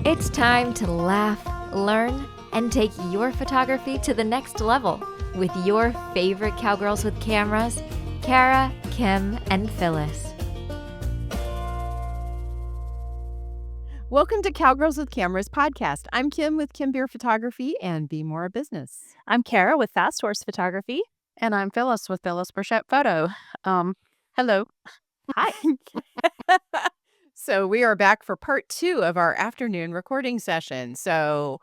It's time to laugh, learn, and take your photography to the next level with your favorite cowgirls with cameras, Cara, Kim, and Phyllis. Welcome to Cowgirls with Cameras podcast. I'm Kim with Kim Beer Photography and Be More Business. I'm Cara with Fast Horse Photography. And I'm Phyllis with Phyllis Burchett Photo. Hello. Hi. So we are back for part 2 of our afternoon recording session. So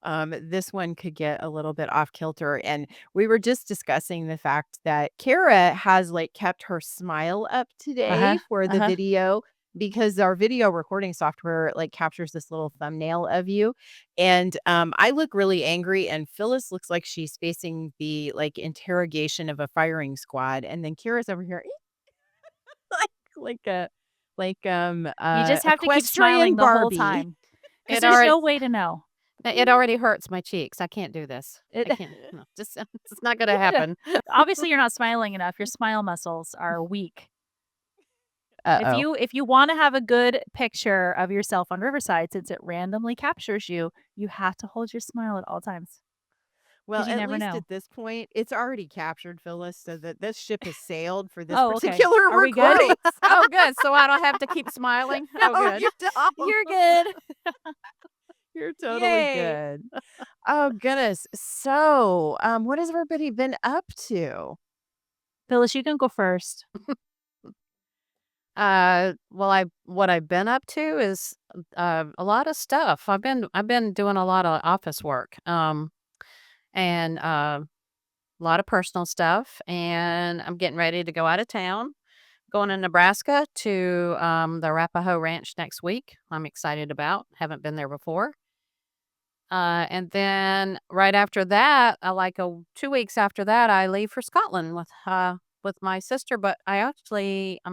this one could get a little bit off kilter. And we were just discussing the fact that Cara has kept her smile up today for the video, because our video recording software captures this little thumbnail of you. And I look really angry, and Phyllis looks like she's facing the interrogation of a firing squad. And then Cara's over here you just have to keep smiling the whole time. Because there's no way to know. It already hurts my cheeks. I can't do this. I can't. No, it's not going to happen. Obviously, you're not smiling enough. Your smile muscles are weak. If you want to have a good picture of yourself on Riverside, since it randomly captures you, you have to hold your smile at all times. Well, you at never least know. at this point, it's already captured, Phyllis, so that this ship has sailed for this Okay. particular Are we good? recording. Oh, good. So I don't have to keep smiling? No, Oh, good. you don't. You're good. You're totally Yay. good. Oh, goodness. So, what has everybody been up to? Phyllis, you can go first. What I've been up to is a lot of stuff. I've been doing a lot of office work, and a lot of personal stuff. And I'm getting ready to go out of town, going to Nebraska to the Arapahoe Ranch next week. I'm excited about. Haven't been there before. And then right after that, 2 weeks after that, I leave for Scotland with my sister. But I'm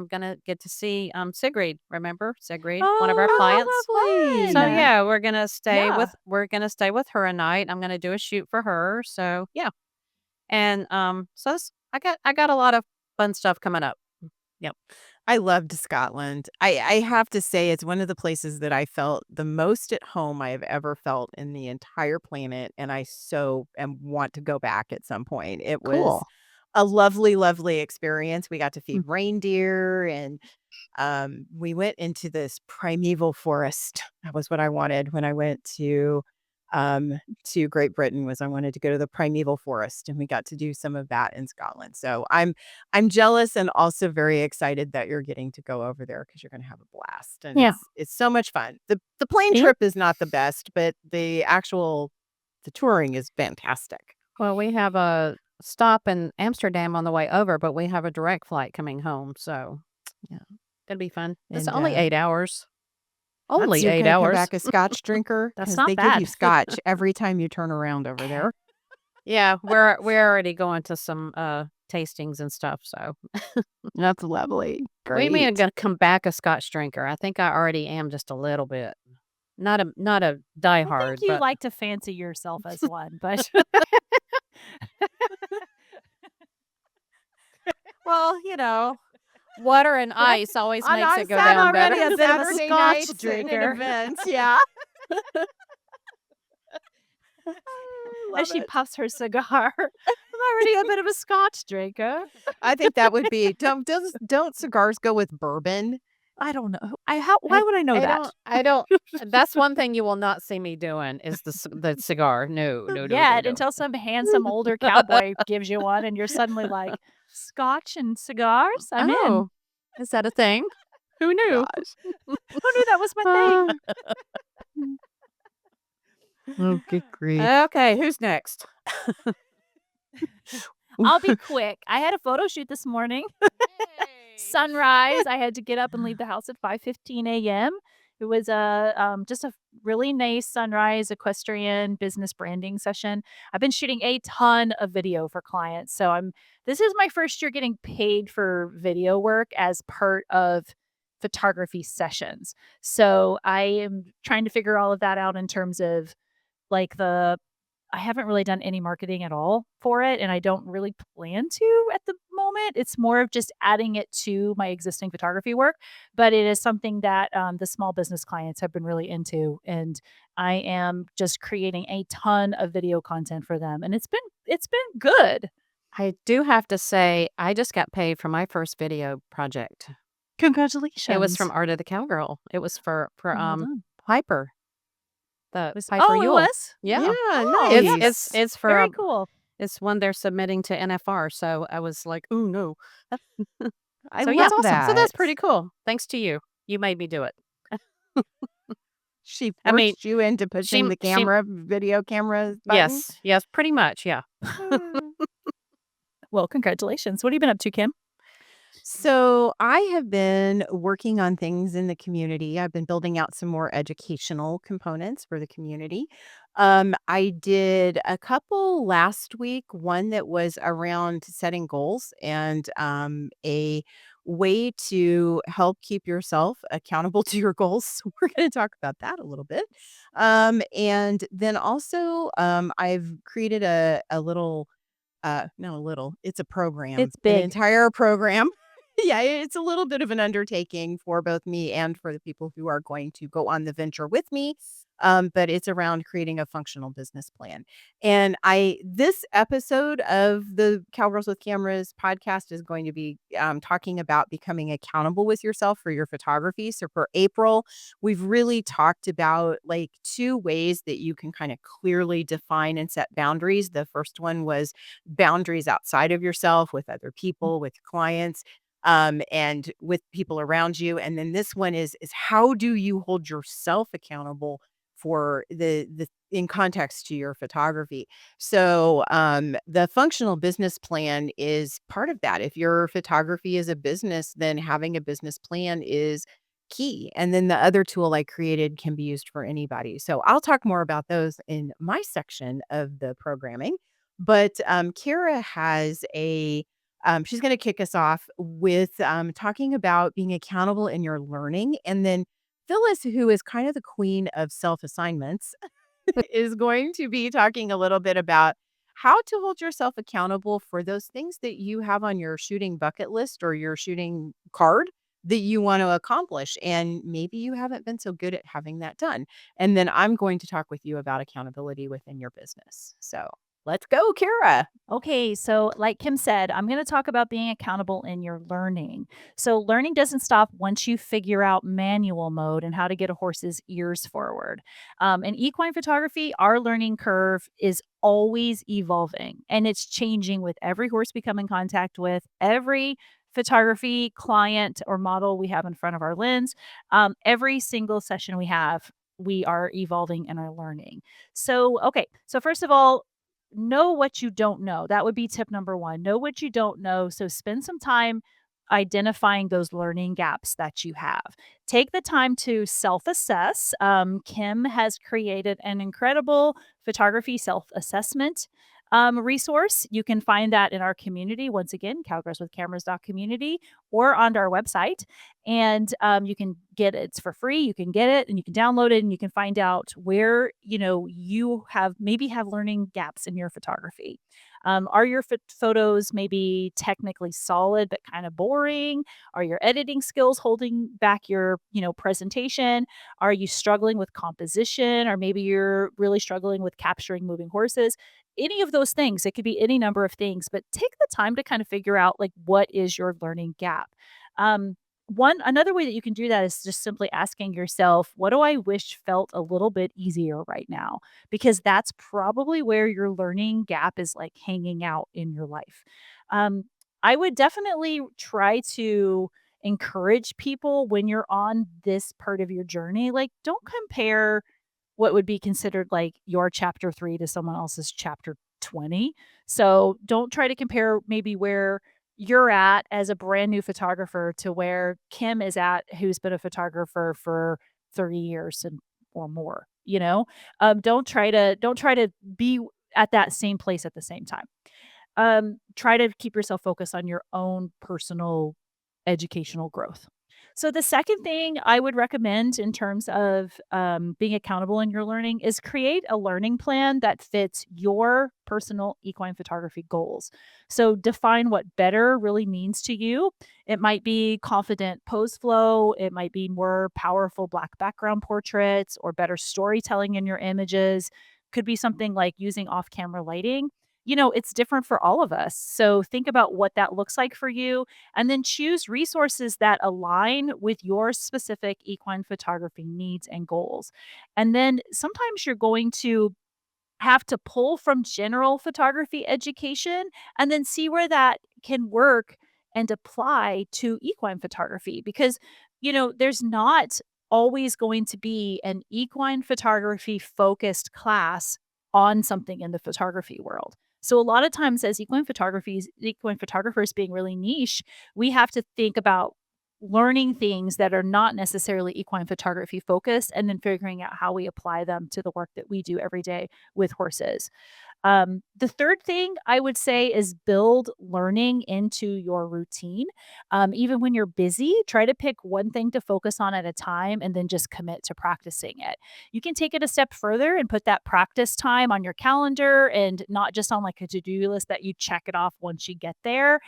gonna get to see Sigrid. Remember Sigrid, one of our clients. Lovely. So yeah, we're gonna stay with her a night. I'm gonna do a shoot for her. So yeah, and I got a lot of fun stuff coming up. Yep. I loved Scotland. I have to say, it's one of the places that I felt the most at home I have ever felt in the entire planet. And I want to go back at some point. It was Cool. a lovely, lovely experience. We got to feed reindeer, and we went into this primeval forest. That was what I wanted when I went to Great Britain. I wanted to go to the primeval forest, and we got to do some of that in Scotland. So I'm jealous, and also very excited that you're getting to go over there, because you're going to have a blast. And it's so much fun. The plane trip is not the best, but the touring is fantastic. Well, we have a stop in Amsterdam on the way over, but we have a direct flight coming home. So yeah, it'll be fun. It's And, only 8 hours. Only You're 8 gonna come hours. back Back a Scotch drinker. That's 'cause not they give bad. you Scotch every time you turn around over there. Yeah, we're already going to some tastings and stuff. So That's lovely. we Great. may gonna come back a Scotch drinker. I think I already am just a little bit. Not a I diehard, think you but like to fancy yourself as one, but well, water and ice always On makes our it go Saturday down better. already a bit of a Saturday Scotch nights and drinker. events, yeah. as she puffs her cigar, I'm already a bit of a Scotch drinker. I think that would be don't cigars go with bourbon? I don't know. Why would I know that? I don't. That's one thing you will not see me doing is the cigar. No. Yeah, until some handsome older cowboy gives you one, and you're suddenly like, Scotch and cigars? I'm in. Oh, is that a thing? Who knew? Who knew that was my thing? Oh, good grief. Okay, who's next? I'll be quick. I had a photo shoot this morning. Sunrise. I had to get up and leave the house at 5:15 a.m. It was just a really nice sunrise equestrian business branding session. I've been shooting a ton of video for clients. So this is my first year getting paid for video work as part of photography sessions. So I am trying to figure all of that out in terms of I haven't really done any marketing at all for it, and I don't really plan to at the moment. It's more of just adding it to my existing photography work, but it is something that the small business clients have been really into, and I am just creating a ton of video content for them, and it's been good. I do have to say, I just got paid for my first video project. It was from Congratulations. Art of the Cowgirl. It was for Well done. Piper, the Piper Oh, it Yule. was? Yeah. Yeah, Oh, It's nice. it's for very a cool. it's one they're submitting to NFR, so I was like, "Ooh, no." I So, yeah. That's love awesome. So that. that's pretty cool. Thanks to you. You made me do it. She I mean, forced you into pushing the she video camera button. yes, pretty much, yeah. Well, congratulations. What have you been up to, Kim? So I have been working on things in the community. I've been building out some more educational components for the community. I did a couple last week, one that was around setting goals and a way to help keep yourself accountable to your goals. So we're going to talk about that a little bit. And then also, I've created a little no, a little. It's a program, It's an big. entire program. Yeah, it's a little bit of an undertaking for both me and for the people who are going to go on the venture with me. But it's around creating a functional business plan. And this episode of the Cowgirls with Cameras podcast is going to be talking about becoming accountable with yourself for your photography. So for April, we've really talked about like two ways that you can kind of clearly define and set boundaries. The first one was boundaries outside of yourself with other people, with clients, and with people around you. And then this one is how do you hold yourself accountable for the in context to your photography. So the functional business plan is part of that. If your photography is a business, then having a business plan is key. And then the other tool I created can be used for anybody. So I'll talk more about those in my section of the programming. But Kara has she's going to kick us off with talking about being accountable in your learning. And then Phyllis, who is kind of the queen of self assignments, is going to be talking a little bit about how to hold yourself accountable for those things that you have on your shooting bucket list or your shooting card that you want to accomplish. And maybe you haven't been so good at having that done. And then I'm going to talk with you about accountability within your business. So let's go, Kara. Okay, so like Kim said, I'm going to talk about being accountable in your learning. So, learning doesn't stop once you figure out manual mode and how to get a horse's ears forward. In equine photography, our learning curve is always evolving and it's changing with every horse we come in contact with, every photography client or model we have in front of our lens. Every single session we have, we are evolving and are learning. So, okay, so first of all, know what you don't know. That would be tip number one. Know what you don't know. So spend some time identifying those learning gaps that you have. Take the time to self assess. Kim has created an incredible photography self assessment resource. You can find that in our community. Once again, cowgirlswithcameras.community or on our website. And you can get it. It's for free. You can get it and you can download it and you can find out where, you have learning gaps in your photography. Are your photos maybe technically solid but kind of boring? Are your editing skills holding back your, presentation? Are you struggling with composition or maybe you're really struggling with capturing moving horses? Any of those things, it could be any number of things, but take the time to kind of figure out like what is your learning gap. Um, One another way that you can do that is just simply asking yourself, what do I wish felt a little bit easier right now? Because that's probably where your learning gap is like hanging out in your life. Um, I would definitely try to encourage people when you're on this part of your journey. Like, don't compare what would be considered like your chapter 3 to someone else's chapter 20. So don't try to compare maybe where you're at as a brand new photographer to where Kim is at, who's been a photographer for 30 years and or more, don't try to be at that same place at the same time. Try to keep yourself focused on your own personal educational growth. So the second thing I would recommend in terms of being accountable in your learning is create a learning plan that fits your personal equine photography goals. So define what better really means to you. It might be confident pose flow, it might be more powerful black background portraits or better storytelling in your images. Could be something like using off-camera lighting. It's different for all of us. So think about what that looks like for you and then choose resources that align with your specific equine photography needs and goals. And then sometimes you're going to have to pull from general photography education and then see where that can work and apply to equine photography because there's not always going to be an equine photography focused class on something in the photography world. So a lot of times as equine photographers being really niche, we have to think about learning things that are not necessarily equine photography focused and then figuring out how we apply them to the work that we do every day with horses. The third thing I would say is build learning into your routine. Even when you're busy, try to pick one thing to focus on at a time and then just commit to practicing it. You can take it a step further and put that practice time on your calendar and not just on like a to do list that you check it off once you get there.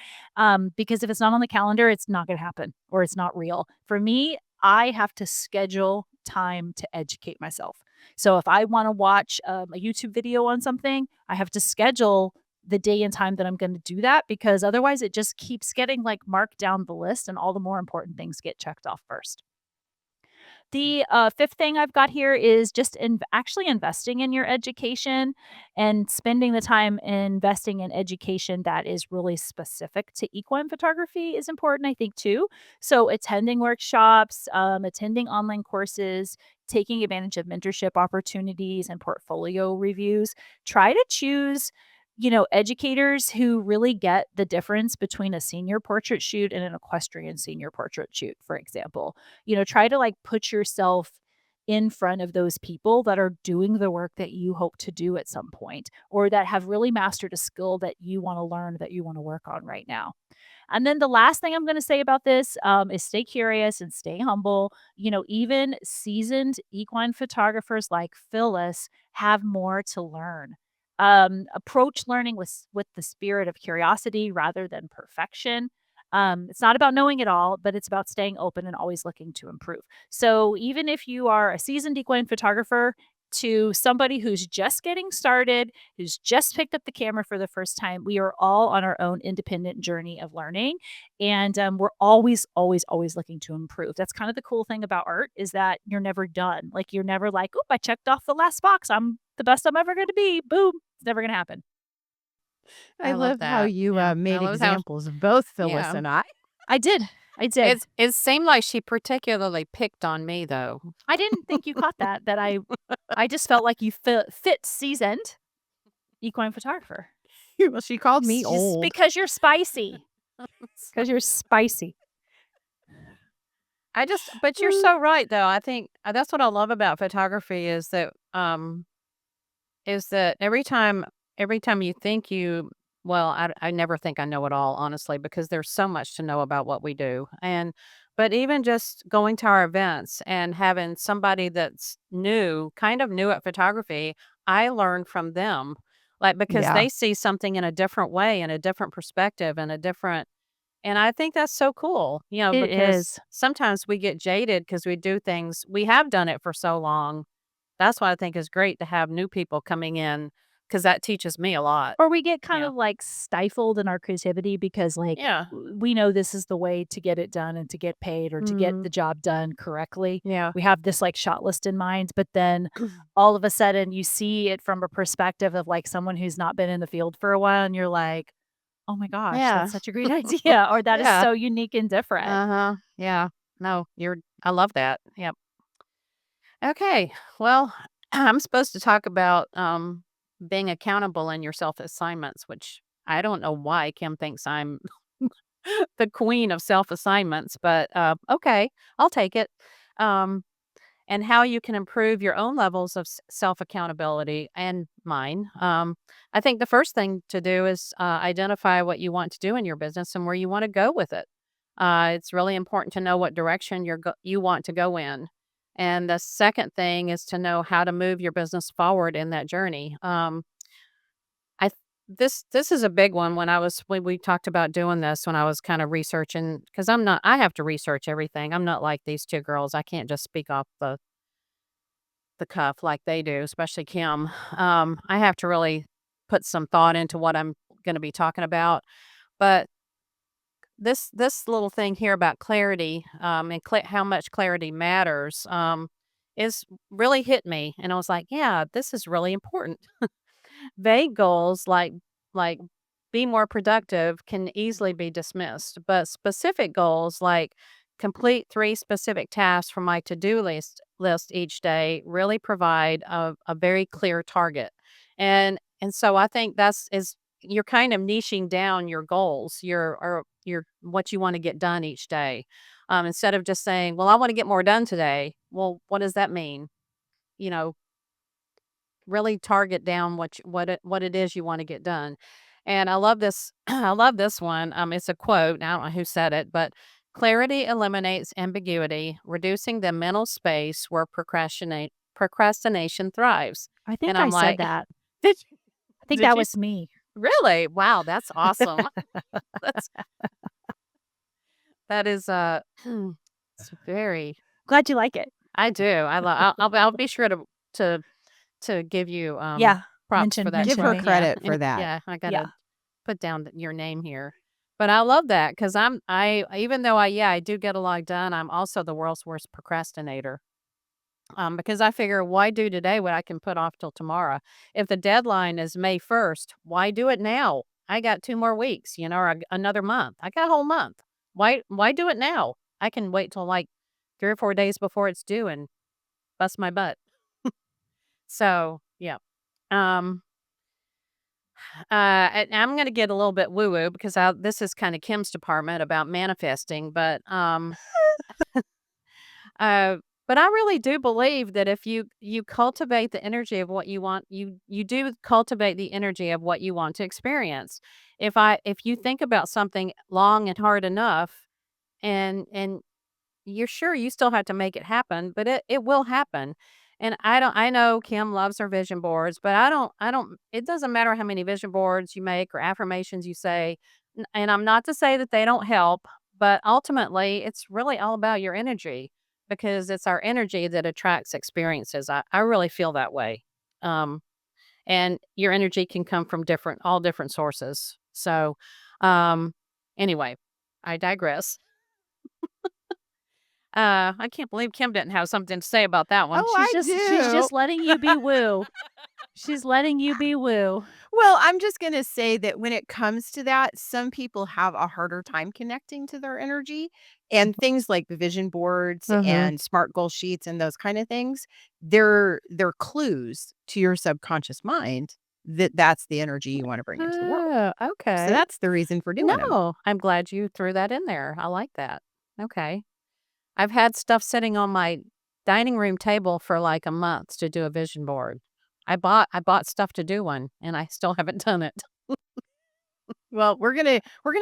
Because if it's not on the calendar, it's not going to happen or it's not real. For me, I have to schedule time to educate myself. So if I want to watch a YouTube video on something, I have to schedule the day and time that I'm going to do that because otherwise it just keeps getting like marked down the list and all the more important things get checked off first. The fifth thing I've got here is just actually investing in your education and spending the time investing in education that is really specific to equine photography is important, I think, too. So, attending workshops, attending online courses, taking advantage of mentorship opportunities and portfolio reviews. Try to choose educators who really get the difference between a senior portrait shoot and an equestrian senior portrait shoot, for example. Try to like put yourself in front of those people that are doing the work that you hope to do at some point or that have really mastered a skill that you want to learn, that you want to work on right now. And then the last thing I'm going to say about this is stay curious and stay humble. Even seasoned equine photographers like Phyllis have more to learn. Approach learning with the spirit of curiosity rather than perfection. It's not about knowing it all, but it's about staying open and always looking to improve. So even if you are a seasoned equine photographer to somebody who's just getting started, who's just picked up the camera for the first time, we are all on our own independent journey of learning. And we're always, always, always looking to improve. That's kind of the cool thing about art is that you're never done. Like you're never like, oh, I checked off the last box. I'm the best I'm ever going to be. Boom. It's never going to happen. I I love love how that. you Yeah. I made love how examples of both Phyllis yeah. and I. I did. It seemed like she particularly picked on me though. I didn't think you caught that I just felt like you fit seasoned equine photographer. Well, she called me Just old. because you're spicy. Because you're spicy. But you're so right though. I think that's what I love about photography is that every time you think I never think I know it all, honestly, because there's so much to know about what we do. But even just going to our events and having somebody that's kind of new at photography, I learn from them. Like because Yeah. they see something in a different way, in a different perspective, and I think that's so cool, It because is. sometimes we get jaded because we have done it for so long. That's why I think it's great to have new people coming in because that teaches me a lot. Or we get kind Yeah. of like stifled in our creativity because like Yeah. we know this is the way to get it done and to get paid or to get Mhm. the job done correctly. Yeah. We have this like shot list in mind, but then all of a sudden you see it from a perspective of like someone who's not been in the field for a while and you're like, "Oh my gosh, Yeah. that's such a great idea," or "That is Yeah. so unique and different." Uh-huh. Yeah. No, I love that. Yep. Okay. Well, I'm supposed to talk about being accountable in your self-assignments, which I don't know why Kim thinks I'm the queen of self-assignments, but okay, I'll take it. Um and how you can improve your own levels of self-accountability and mine. I think the first thing to do is identify what you want to do in your business and where you want to go with it. It's really important to know what direction you want to go in. And the second thing is to know how to move your business forward in that journey. I th- this is a big one. When we talked about doing this, when I was kind of researching, because I have to research everything. I'm not like these two girls. I can't just speak off the cuff like they do, especially Kim. I have to really put some thought into what I'm going to be talking about. But this little thing here about clarity, and how much clarity matters, is really hit me, and I was like, yeah, this is really important. Vague goals like be more productive can easily be dismissed, but specific goals like complete 3 specific tasks from my to-do list each day really provide a very clear target. And so I think that's is you're kind of niching down your goals, your what you want to get done each day. Instead of just saying, well, I want to get more done today. Well, what does that mean? You know, really target down what it is you want to get done. And I love this. I love this one. It's a quote. I don't know who said it, but clarity eliminates ambiguity, reducing the mental space where procrastination thrives. I think And I I'm said like, that. did you, I think did that you was me. really? Wow, that's awesome. That's that is it's very. Glad you like it. I do. I'll be sure to give you Yeah. props for that Give Mention her me. quote. Yeah. credit for that. Yeah, I Yeah. gotta put down your name here. But I love that because I even though I do get a lot done, I'm also the world's worst procrastinator. Because I figure, why do today what I can put off till tomorrow? If the deadline is May 1st, why do it now? I got 2 more weeks, or another month. I got a whole month. Why do it now? I can wait till like 3 or 4 days before it's due and bust my butt. So yeah. Um, and I'm going to get a little bit woo woo because this is kind of Kim's department about manifesting, uh, but I really do believe that if you cultivate the energy of what you want, you do cultivate the energy of what you want to experience. If you think about something long and hard enough, and you're sure you still have to make it happen, but it will happen. And I know Kim loves her vision boards, but I don't it doesn't matter how many vision boards you make or affirmations you say. And I'm not to say that they don't help, but ultimately it's really all about your energy because it's our energy that attracts experiences. I really feel that way. Um and your energy can come from all different sources. So um anyway, I digress. I can't believe Kim didn't have something to say about that one. Oh, She's I just do. letting you be woo. She's letting you be woo. Well, I'm just gonna say that when it comes to that, some people have a harder time connecting to their energy, and things like the vision boards Mhm. and SMART goal sheets and those kind of things, they're clues to your subconscious mind that that's the energy you wanna bring into the world. Oh, So okay. that's the reason for doing them. No, I'm glad you threw that in there. I like that. Okay. I've had stuff sitting on my dining room table for like a month to do a vision board. I bought stuff to do one and I still haven't done it. Well, we're gonna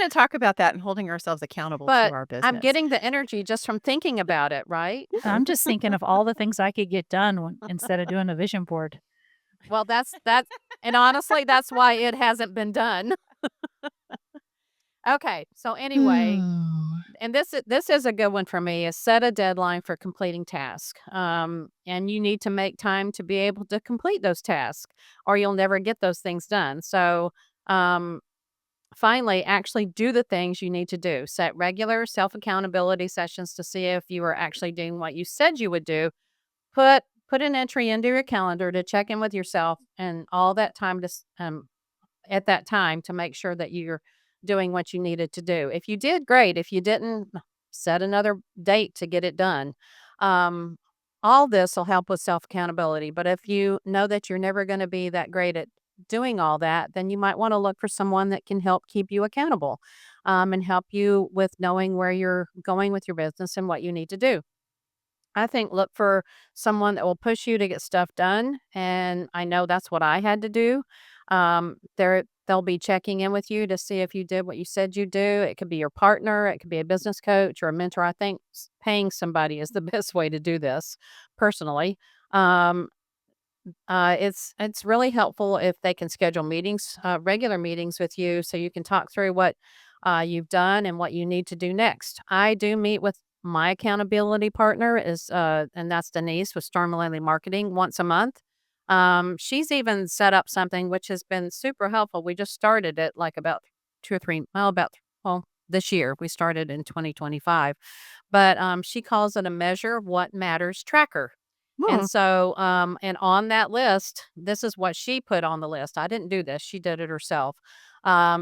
talk about that and holding ourselves accountable to But our I'm business. getting the energy just from thinking about it, right? I'm just thinking of all the things I could get done instead of doing a vision board. Well, that's and honestly, that's why it hasn't been done. Okay. So anyway, and this is a good one for me, is set a deadline for completing tasks. And you need to make time to be able to complete those tasks or you'll never get those things done. So, um, finally, actually do the things you need to do. Set regular self-accountability sessions to see if you are actually doing what you said you would do. Put an entry into your calendar to check in with yourself and all that time at that time to make sure that you're doing what you needed to do. If you did, great. If you didn't, set another date to get it done. Um, all this will help with self accountability. But if you know that you're never going to be that great at doing all that, then you might want to look for someone that can help keep you accountable, and help you with knowing where you're going with your business and what you need to do. I think look for someone that will push you to get stuff done, and I know that's what I had to do. There they'll be checking in with you to see if you did what you said you do. It could be your partner, it could be a business coach or a mentor. I think paying somebody is the best way to do this personally. Um, it's really helpful if they can schedule meetings, regular meetings with you, so you can talk through what you've done and what you need to do next. I do meet with my accountability partner, and that's Denise with Storm Lily Marketing once a month. She's even set up something which has been super helpful. We just started it like about 2 or 3, well, this year. We started in 2025, but she calls it a measure of what matters tracker. Hmm. And so, and on that list, this is what she put on the list. I didn't do this. She did it herself.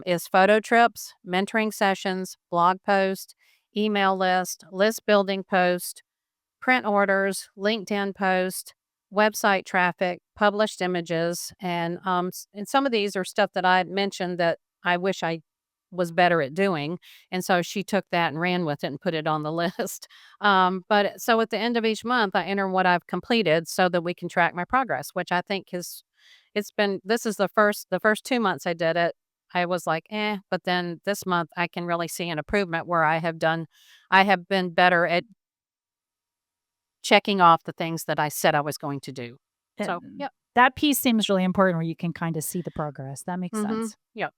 Is photo trips, mentoring sessions, blog post, email list building post, print orders, LinkedIn post, website traffic, published images, and some of these are stuff that I mentioned that I wish I was better at doing, and so she took that and ran with it and put it on the list. But so at the end of each month, I enter what I've completed so that we can track my progress, which I think is it's been this is the first 2 months I did it. I was like, but then this month I can really see an improvement where I have been better at checking off the things that I said I was going to do. So, And yep. that piece seems really important where you can kind of see the progress. That makes sense. Yep.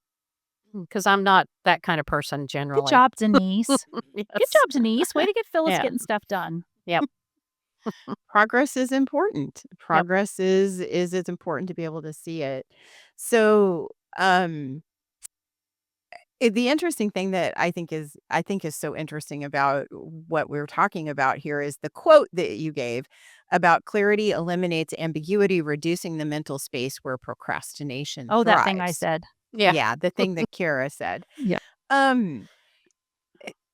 Because I'm not that kind of person Good generally. job, Denise. Good Yes. job, Denise. Way to get Phyllis Yeah. getting stuff done. Yep. Progress is important. Yep. Progress is it's important to be able to see it. So, the interesting thing that I think is so interesting about what we're talking about here is the quote that you gave about clarity eliminates ambiguity, reducing the mental space where procrastination Oh, that thing I thrives. said. Yeah. Yeah, the thing that Cara said. Yeah. Um,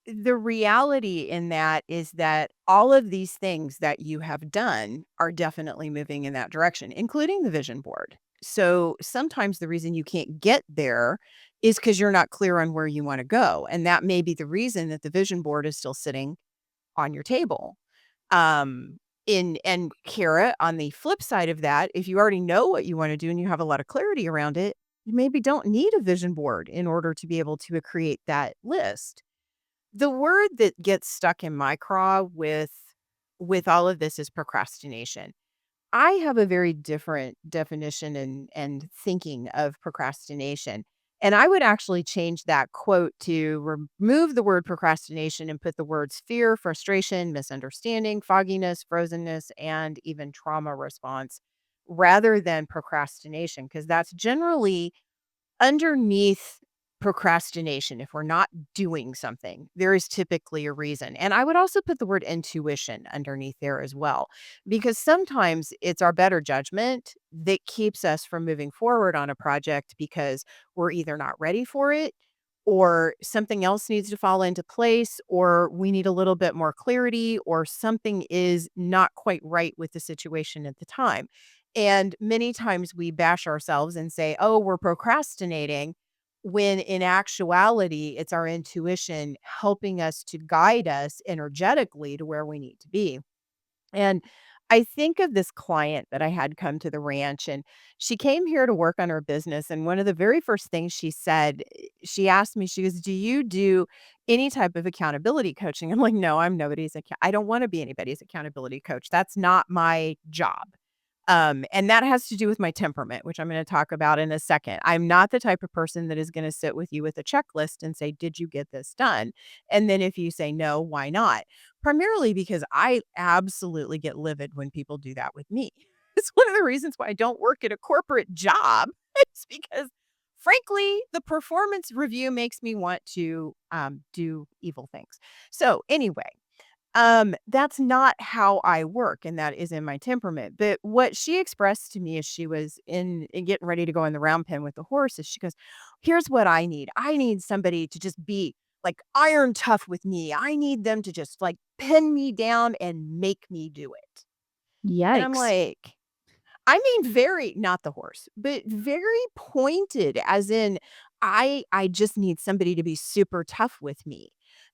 the reality in that is that all of these things that you have done are definitely moving in that direction, including the vision board. So sometimes the reason you can't get there is because you're not clear on where you want to go. And that may be the reason that the vision board is still sitting on your table. And Kara, on the flip side of that, if you already know what you want to do and you have a lot of clarity around it, you maybe don't need a vision board in order to be able to create that list. The word that gets stuck in my craw with all of this is procrastination. I have a very different definition and thinking of procrastination. And I would actually change that quote to remove the word procrastination and put the words fear, frustration, misunderstanding, fogginess, frozenness, and even trauma response rather than procrastination, because that's generally underneath procrastination. If we're not doing something, there is typically a reason. And I would also put the word intuition underneath there as well, because sometimes it's our better judgment that keeps us from moving forward on a project because we're either not ready for it or something else needs to fall into place, or we need a little bit more clarity, or something is not quite right with the situation at the time. And many times we bash ourselves and say, oh, we're procrastinating, when in actuality, it's our intuition helping us to guide us energetically to where we need to be. And I think of this client that I had come to the ranch, and she came here to work on her business. And one of the very first things she said, she asked me, she goes, do you do any type of accountability coaching? I'm like, no, I don't want to be anybody's accountability coach. That's not my job. And that has to do with my temperament, which I'm going to talk about in a second. I'm not the type of person that is going to sit with you with a checklist and say, did you get this done? And then if you say no, why not? Primarily because I absolutely get livid when people do that with me. It's one of the reasons why I don't work at a corporate job. It's because, frankly, the performance review makes me want to do evil things. So, anyway, that's not how I work, and that is in my temperament. But what she expressed to me as she was in getting ready to go in the round pen with the horses, she goes, "Here's what I need. I need somebody to just be like iron tough with me. I need them to just like pin me down and make me do it." And I'm Yikes. like, I mean, very not the horse, but very pointed, as in I just need somebody to be super tough with me.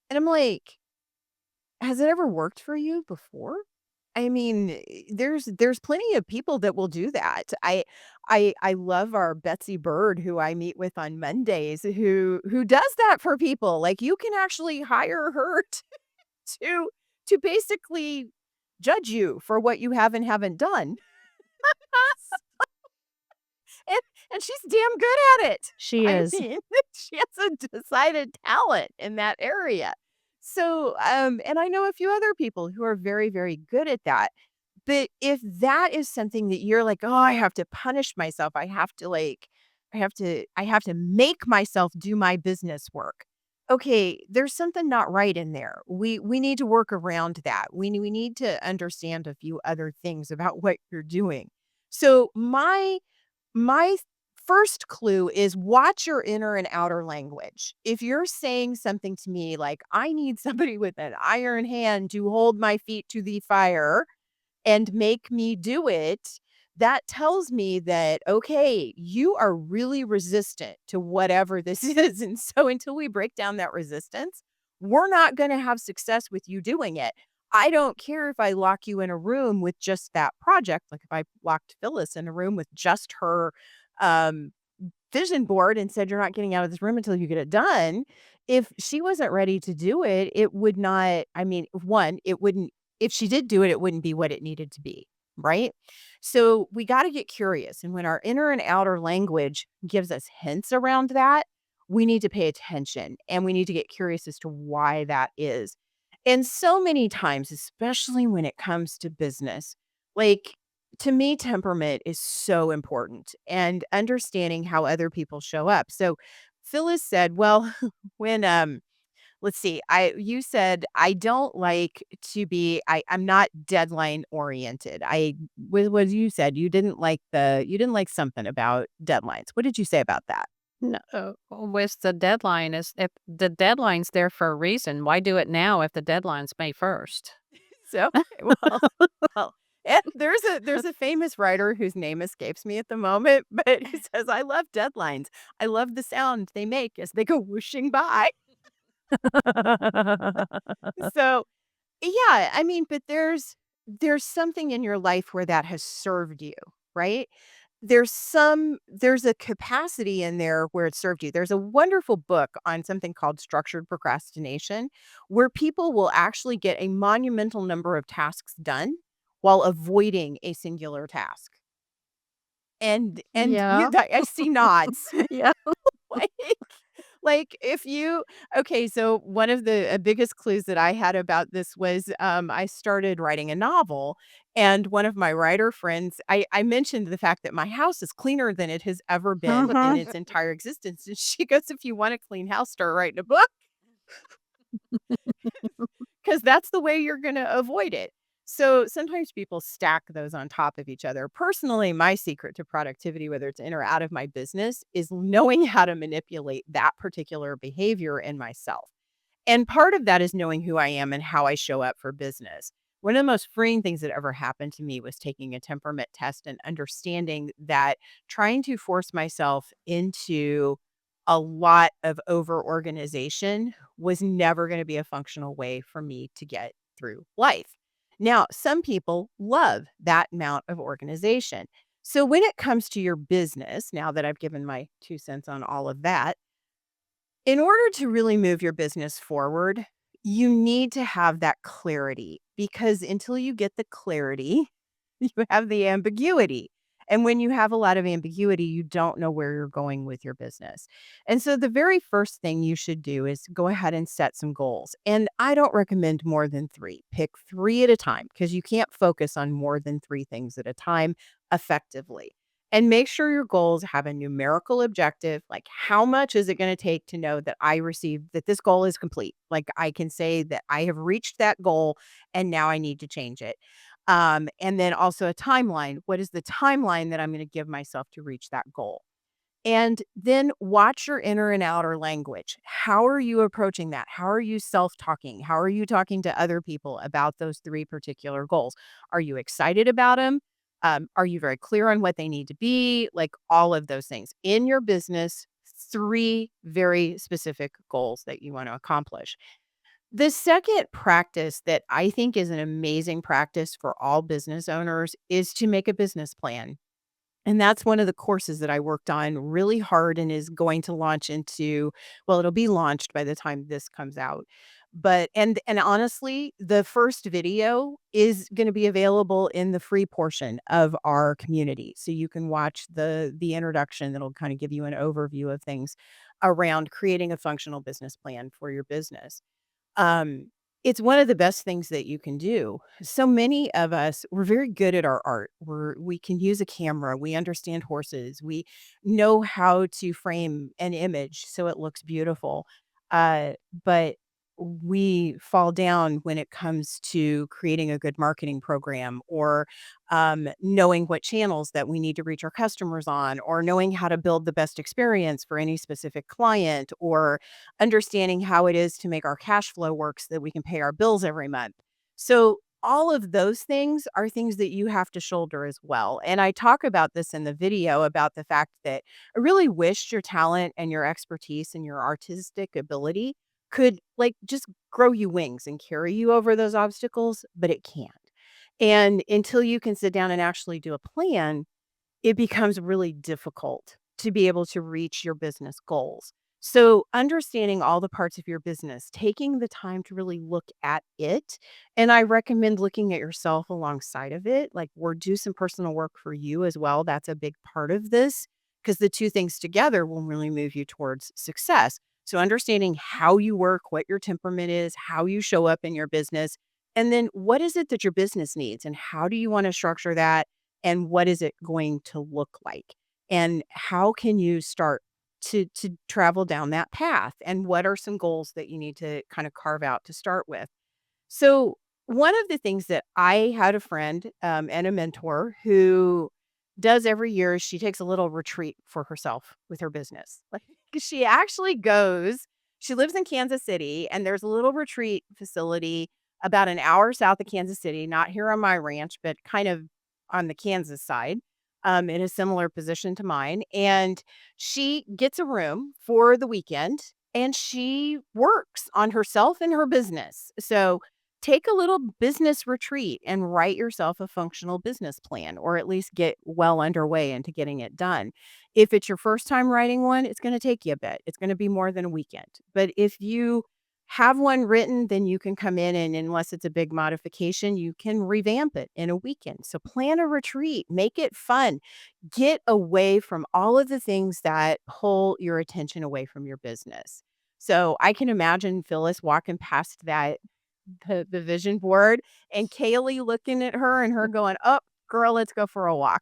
And I'm like, has it ever worked for you before? I mean, there's plenty of people that will do that. I love our Betsy Bird, who I meet with on Mondays, who does that for people. Like, you can actually hire her to to basically judge you for what you have and haven't done. And and she's damn good at it. She I is. mean, she has a decided talent in that area. So, and I know a few other people who are very, very good at that. But if that is something that you're like, "Oh, I have to punish myself. I have to like I have to make myself do my business work." Okay, there's something not right in there. We need to work around that. We need to understand a few other things about what you're doing. So my first clue is watch your inner and outer language. If you're saying something to me like, "I need somebody with an iron hand to hold my feet to the fire," and make me do it, that tells me that, okay, you are really resistant to whatever this is. And so until we break down that resistance, we're not going to have success with you doing it. I don't care if I lock you in a room with just that project. Like if I locked Phyllis in a room with just her um, vision board and said, "You're not getting out of this room until you get it done." If she wasn't ready to do it, it would not, I mean, one, it wouldn't, if she did do it, it wouldn't be what it needed to be. Right. So we got to get curious. And when our inner and outer language gives us hints around that, we need to pay attention and we need to get curious as to why that is. And so many times, especially when it comes to business, like to me, temperament is so important and understanding how other people show up. So Phyllis said, well, when let's see, you said I don't like to be I'm not deadline oriented. What you said, you didn't like something about deadlines. What did you say about that? No, with the deadline is if the deadline's there for a reason, why do it now if the deadline's May 1st? So, well, well, there's a famous writer whose name escapes me at the moment, but he says, "I love deadlines. I love the sound they make as they go whooshing by." So, yeah, I mean, but there's something in your life where that has served you, right? There's a capacity in there where it served you. There's a wonderful book on something called structured procrastination, where people will actually get a monumental number of tasks done while avoiding a singular task. And Yeah. I see nods. Yeah. Like like, if you okay, so one of the biggest clues that I had about this was, I started writing a novel, and one of my writer friends I mentioned the fact that my house is cleaner than it has ever been in Mhm. its entire existence, and she goes, "If you want a clean house, start writing a book." 'Cause that's the way you're gonna avoid it. So, sometimes people stack those on top of each other. Personally, my secret to productivity, whether it's in or out of my business, is knowing how to manipulate that particular behavior in myself. And part of that is knowing who I am and how I show up for business. One of the most freeing things that ever happened to me was taking a temperament test and understanding that trying to force myself into a lot of over organization was never going to be a functional way for me to get through life. Now, some people love that amount of organization. So when it comes to your business, now that I've given my 2 cents on all of that, in order to really move your business forward, you need to have that clarity because until you get the clarity, you have the ambiguity. And when you have a lot of ambiguity, you don't know where you're going with your business. And so the very first thing you should do is go ahead and set some goals. And I don't recommend more than three. Pick three at a time because you can't focus on more than three things at a time effectively. And make sure your goals have a numerical objective, like how much is it going to take to know that I received that this goal is complete? Like I can say that I have reached that goal and now I need to change it. And then also a timeline. What is the timeline that I'm going to give myself to reach that goal? And then watch your inner and outer language. How are you approaching that? How are you self talking? How are you talking to other people about those three particular goals? Are you excited about them? Are you very clear on what they need to be? Like all of those things in your business, three very specific goals that you want to accomplish. The second practice that I think is an amazing practice for all business owners is to make a business plan. And that's one of the courses that I worked on really hard and is going to launch into, well, it'll be launched by the time this comes out. But and honestly, the first video is going to be available in the free portion of our community. So you can watch the introduction that'll kind of give you an overview of things around creating a functional business plan for your business. Um, it's one of the best things that you can do. So many of us, we're very good at our art. We can use a camera, we understand horses, we know how to frame an image so it looks beautiful. Uh, but we fall down when it comes to creating a good marketing program or knowing what channels that we need to reach our customers on, or knowing how to build the best experience for any specific client, or understanding how it is to make our cash flow work so that we can pay our bills every month. So all of those things are things that you have to shoulder as well. And I talk about this in the video about the fact that I really wished your talent and your expertise and your artistic ability could like just grow you wings and carry you over those obstacles, but it can't. And until you can sit down and actually do a plan, it becomes really difficult to be able to reach your business goals. So, understanding all the parts of your business, taking the time to really look at it. And I recommend looking at yourself alongside of it, like, or do some personal work for you as well. That's a big part of this because the two things together will really move you towards success. So, understanding how you work, what your temperament is, how you show up in your business, and then what is it that your business needs, and how do you want to structure that? And what is it going to look like? And how can you start to travel down that path? And what are some goals that you need to kind of carve out to start with? So, one of the things that I had a friend, and a mentor who does every year is she takes a little retreat for herself with her business. Like, she actually goes she lives in Kansas City, and there's a little retreat facility about an hour south of Kansas City, not here on my ranch, but kind of on the Kansas side, in a similar position to mine, and she gets a room for the weekend, and she works on herself and her business. So, take a little business retreat and write yourself a functional business plan, or at least get well underway into getting it done. If it's your first time writing one, it's going to take you a bit. It's going to be more than a weekend. But if you have one written, then you can come in and, unless it's a big modification, you can revamp it in a weekend. So plan a retreat, make it fun, get away from all of the things that pull your attention away from your business. So I can imagine Phyllis walking past the vision board and Kaylee looking at her and her going, "Up, girl, let's go for a walk."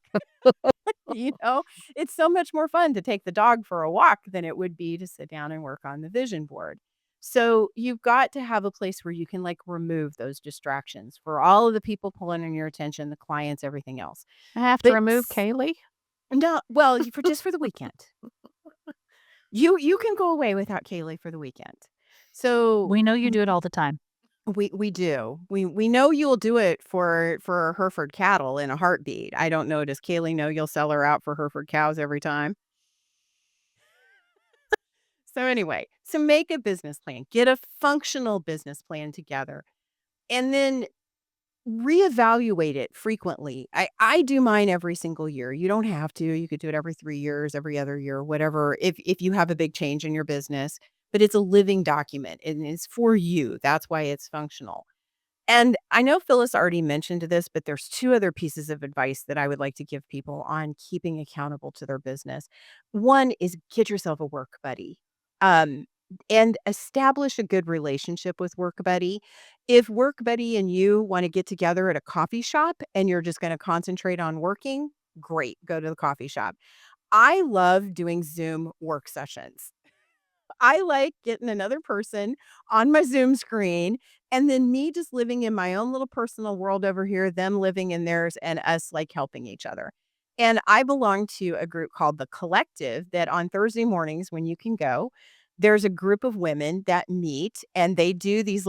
You know, it's so much more fun to take the dog for a walk than it would be to sit down and work on the vision board. So you've got to have a place where you can like remove those distractions for all of the people pulling in your attention, the clients, everything else. I have to But remove Kaylee? no, well, for just for the weekend. You can go away without Kaylee for the weekend. So We know you do it all the time. we do. We know you'll do it for Hereford cattle in a heartbeat. I don't know, does Kaylee know you'll sell her out for Hereford cows every time? So anyway, so make a business plan. Get a functional business plan together. And then reevaluate it frequently. I do mine every single year. You don't have to. You could do it every 3 years, every other year, whatever, if you have a big change in your business, but it's a living document and it's for you. That's why it's functional. And I know Phyllis already mentioned this, but there's two other pieces of advice that I would like to give people on keeping accountable to their business. One is get yourself a work buddy. Um, and establish a good relationship with work buddy. If work buddy and you want to get together at a coffee shop and you're just going to concentrate on working, great, go to the coffee shop. I love doing Zoom work sessions. I like getting another person on my Zoom screen and then me just living in my own little personal world over here, them living in theirs, and us like helping each other. And I belong to a group called The Collective that on Thursday mornings when you can go, there's a group of women that meet and they do these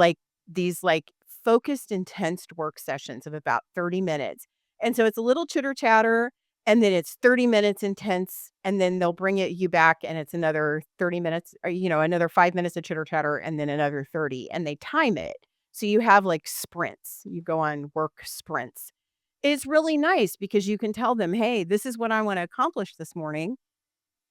focused, intense work sessions of about 30 minutes. And so it's a little chitter chatter and then it's 30 minutes intense, and then they'll bring you back and it's another 30 minutes, or, another 5 minutes of chitter chatter, and then another 30, and they time it. So you have like sprints. You go on work sprints. It's really nice because you can tell them, hey, this is what I want to accomplish this morning.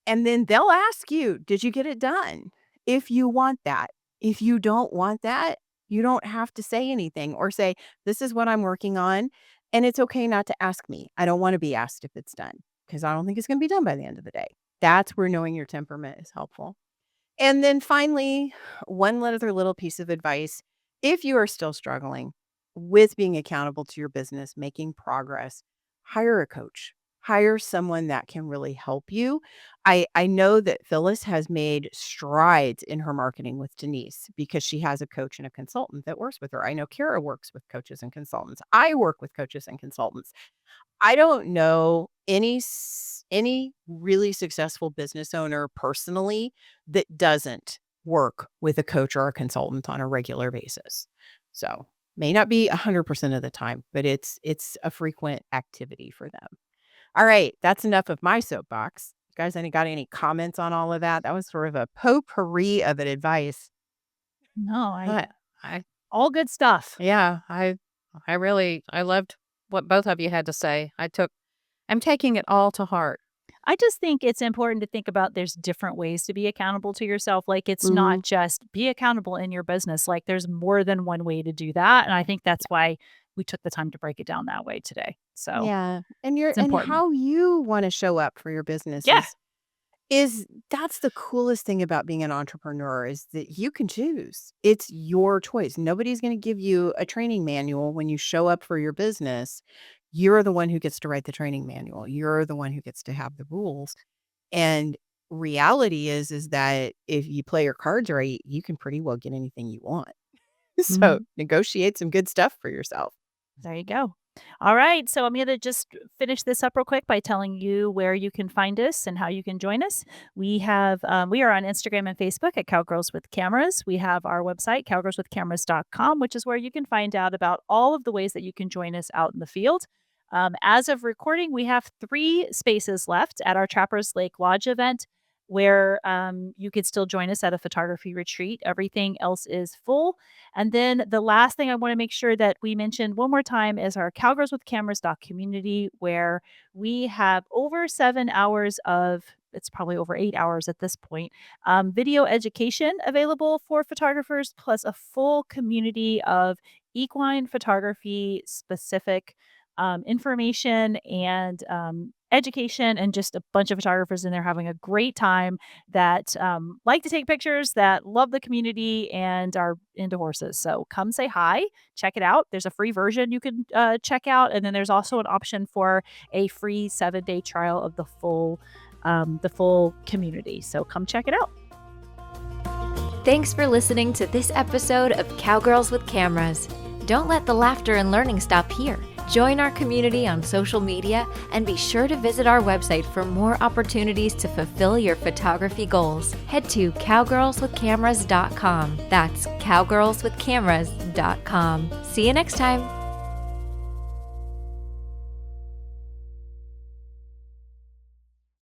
And then they'll ask you, did you get it done? If you want that. If you don't want that, you don't have to say anything or say, this is what I'm working on. And it's okay not to ask me. I don't want to be asked if it's done because I don't think it's going to be done by the end of the day. That's where knowing your temperament is helpful. And then finally, one other little piece of advice. If you are still struggling with being accountable to your business, making progress, hire a coach. Hire someone that can really help you. I know that Phyllis has made strides in her marketing with Denise because she has a coach and a consultant that works with her. I know Cara works with coaches and consultants. I work with coaches and consultants. I don't know any really successful business owner personally that doesn't work with a coach or a consultant on a regular basis. So may not be 100% of the time, but it's a frequent activity for them. All right, that's enough of my soapbox. You guys, got any comments on all of that? That was sort of a potpourri of an advice. No, I all good stuff. yeah, I loved what both of you had to say. I'm taking it all to heart. I just think it's important to think about there's different ways to be accountable to yourself. Like it's not just be accountable in your business. Like there's more than one way to do that. And I think that's why we took the time to break it down that way today. So Yeah. And it's important. how you want to show up for your business Yeah. is that's the coolest thing about being an entrepreneur is that you can choose. It's your choice. Nobody's going to give you a training manual when you show up for your business. You're the one who gets to write the training manual. You're the one who gets to have the rules. And reality is that if you play your cards right, you can pretty well get anything you want. So negotiate some good stuff for yourself. There you go. All right. So I'm going to just finish this up real quick by telling you where you can find us and how you can join us. We are on Instagram and Facebook at Cowgirls with Cameras. We have our website, cowgirlswithcameras.com, which is where you can find out about all of the ways that you can join us out in the field. As of recording, we have 3 spaces left at our Trappers Lake Lodge event where you could still join us at a photography retreat. Everything else is full. And then the last thing I want to make sure that we mention one more time is our Cowgirls with Cameras community, where we have over 7 hours it's probably over 8 hours at this point, video education available for photographers, plus a full community of equine photography specific information and education, and just a bunch of photographers in there having a great time that like to take pictures, that love the community, and are into horses. So come say hi, check it out. There's a free version you can check out, and then there's also an option for a free 7-day trial of the full community. So come check it out. Thanks for listening to this episode of Cowgirls with Cameras. Don't let the laughter and learning stop here. Join our community on social media and be sure to visit our website for more opportunities to fulfill your photography goals. Head to cowgirlswithcameras.com. That's cowgirlswithcameras.com. See you next time.